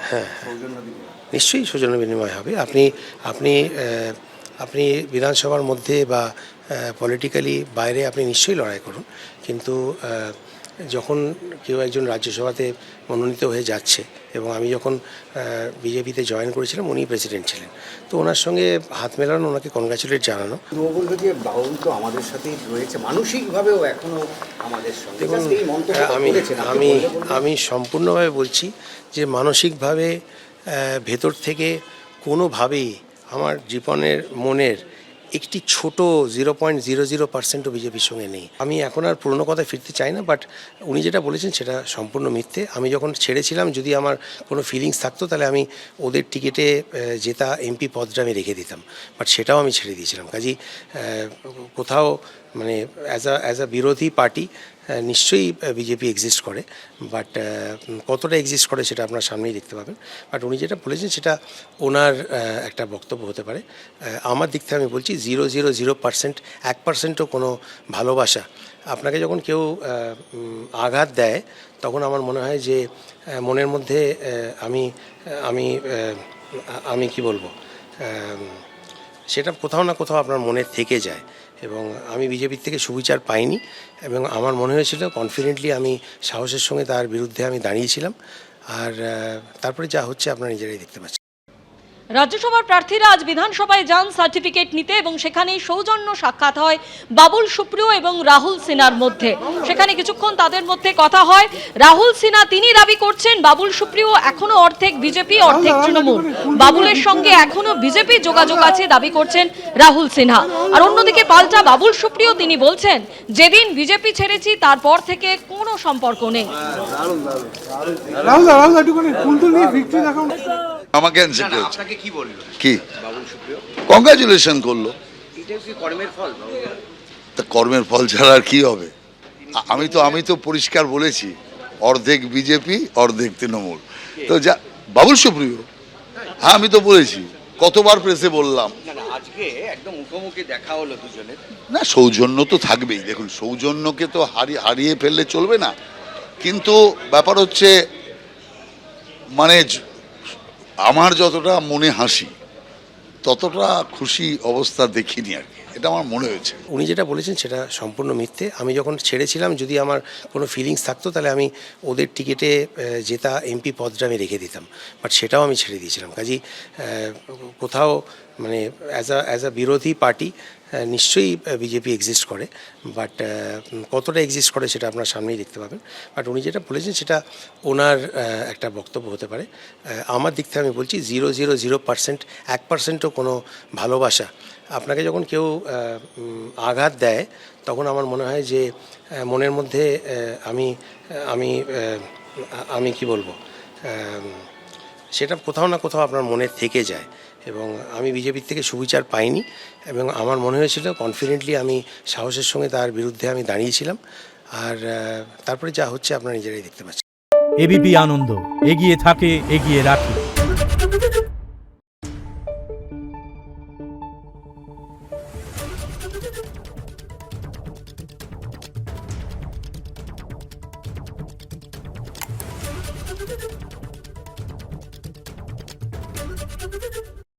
হ্যাঁ, নিশ্চয়ই সৌজন্য বিনিময় হবে। আপনি আপনি আপনি বিধানসভার মধ্যে বা পলিটিক্যালি বাইরে আপনি নিশ্চয়ই লড়াই করুন, কিন্তু যখন কেউ একজন রাজ্যসভাতে মনোনীত হয়ে যাচ্ছে, এবং আমি যখন বিজেপিতে জয়েন করেছিলাম উনি প্রেসিডেন্ট ছিলেন, তো ওনার সঙ্গে হাত মেলানো, ওনাকে কনগ্রাচুলেট জানানো। বলবো যে বাউল তো আমাদের সাথেই রয়েছে, মানসিকভাবেও এখনো আমাদের সঙ্গে। আমি সম্পূর্ণভাবে বলছি যে মানসিকভাবে ভেতর থেকে কোনোভাবেই আমার জীবনের মনের একটি ছোট 0.00% বিজেপির সঙ্গে নেই। আমি এখন আর পুরনো কথায় ফিরতে চাই না, বাট উনি যেটা বলেছেন সেটা সম্পূর্ণ মিথ্যে। আমি যখন ছেড়েছিলাম, যদি আমার কোনো ফিলিংস থাকতো তাহলে আমি ওদের টিকিটে জেতা এমপি পদটা আমি রেখে দিতাম, বাট সেটাও আমি ছেড়ে দিয়েছিলাম। কাজেই কোথাও মানে অ্যাজ আ বিরোধী পার্টি নিশ্চয়ই বিজেপি এক্সিস্ট করে, বাট কতটা এক্সিস্ট করে সেটা আপনার সামনেই দেখতে পাবেন। বাট উনি যেটা বলেছেন সেটা ওনার একটা বক্তব্য হতে পারে। আমার দিক থেকে আমি বলছি 0.00%, 1%ও কোনো ভালোবাসা, আপনাকে যখন কেউ আঘাত দেয় তখন আমার মনে হয় যে মনের মধ্যে আমি আমি আমি কি বলবো, সেটা কোথাও না কোথাও আপনার মনে থেকে যায়। এবং আমি বিজেপির থেকে সুবিচার পাইনি, এবং আমার মনে হয়েছিল কনফিডেন্টলি আমি সাহসের সঙ্গে তার বিরুদ্ধে আমি দাঁড়িয়েছিলাম। আর তারপরে যা হচ্ছে আপনারা নিজেরাই দেখতে পাচ্ছেন। রাজ্যসভার প্রার্থীরা আজ বিধানসভায় যান সার্টিফিকেট নিতে, এবং সেখানেই সৌজন্য সাক্ষাৎ হয় বাবুল সুপ্রিয় এবং রাহুল সিনহার মধ্যে। সেখানে কিছুক্ষণ তাদের মধ্যে কথা হয়। রাহুল সিনহা তিনি দাবি করছেন বাবুল সুপ্রিয় এখনো অর্ধেক বিজেপি অর্ধেক তৃণমূল, বাবুলের সঙ্গে এখনো বিজেপি যোগাযোগ আছে দাবি করছেন রাহুল সিনহা। আর অন্যদিকে পাল্টা বাবুল সুপ্রিয় তিনি বলছেন যেদিন বিজেপি ছেড়েছি তারপর থেকে কোনো সম্পর্ক নেই। আমাকে আপনাকে কি বললো, কি কংগ্রাচুলেশন করলো? এটা কি কর্মের ফল? তা কর্মের ফল ছাড়া আর কি হবে? আমি তো পরিষ্কার বলেছি, অর্ধেক বিজেপি অর্ধেক তৃণমূল। তো যা বাবুল সুপ্রিয়, হ্যাঁ আমি তো বলেছি, কতবার প্রেসে বললাম। আজকে একদম মুখোমুখি দেখা হলো দুজনের। না, সৌজন্য তো থাকবেই। দেখুন, সৌজন্যকে তো হারিয়ে ফেললে চলবে না, কিন্তু ব্যাপার হচ্ছে মানে আমার যতটা মনে হাসি ততটা খুশি অবস্থা দেখিনি আর কি, এটা আমার মনে হয়েছে। উনি যেটা বলেছেন সেটা সম্পূর্ণ মিথ্যে। আমি যখন ছেড়েছিলাম, যদি আমার কোনো ফিলিংস থাকতো তাহলে আমি ওদের টিকিটে জেতা এমপি পদটা আমি রেখে দিতাম, বাট সেটাও আমি ছেড়ে দিয়েছিলাম। কাজেই কোথাও মানে অ্যাজ আ বিরোধী পার্টি নিশ্চয়ই বিজেপি এক্সিস্ট করে, বাট কতটা এক্সিস্ট করে সেটা আপনার সামনেই দেখতে পাবেন। বাট উনি যেটা বলেছেন সেটা ওনার একটা বক্তব্য হতে পারে। আমার দিক থেকে আমি বলছি 0.00%, 1%ও কোনো ভালোবাসা, আপনাকে যখন কেউ আঘাত দেয় তখন আমার মনে হয় যে মনের মধ্যে আমি আমি আমি কি বলবো, সেটা কোথাও না কোথাও আপনার মনে থেকে যায়। এবং আমি বিজেপির থেকে সুবিচার পাইনি, এবং আমার মনে হয়েছিল কনফিডেন্টলি আমি সাহসের সঙ্গে তার বিরুদ্ধে আমি দাঁড়িয়েছিলাম। আর তারপরে যা হচ্ছে আপনারা নিজেরাই দেখতে পাচ্ছেন। এবিপি আনন্দ, এগিয়ে থাকে, এগিয়ে রাখে।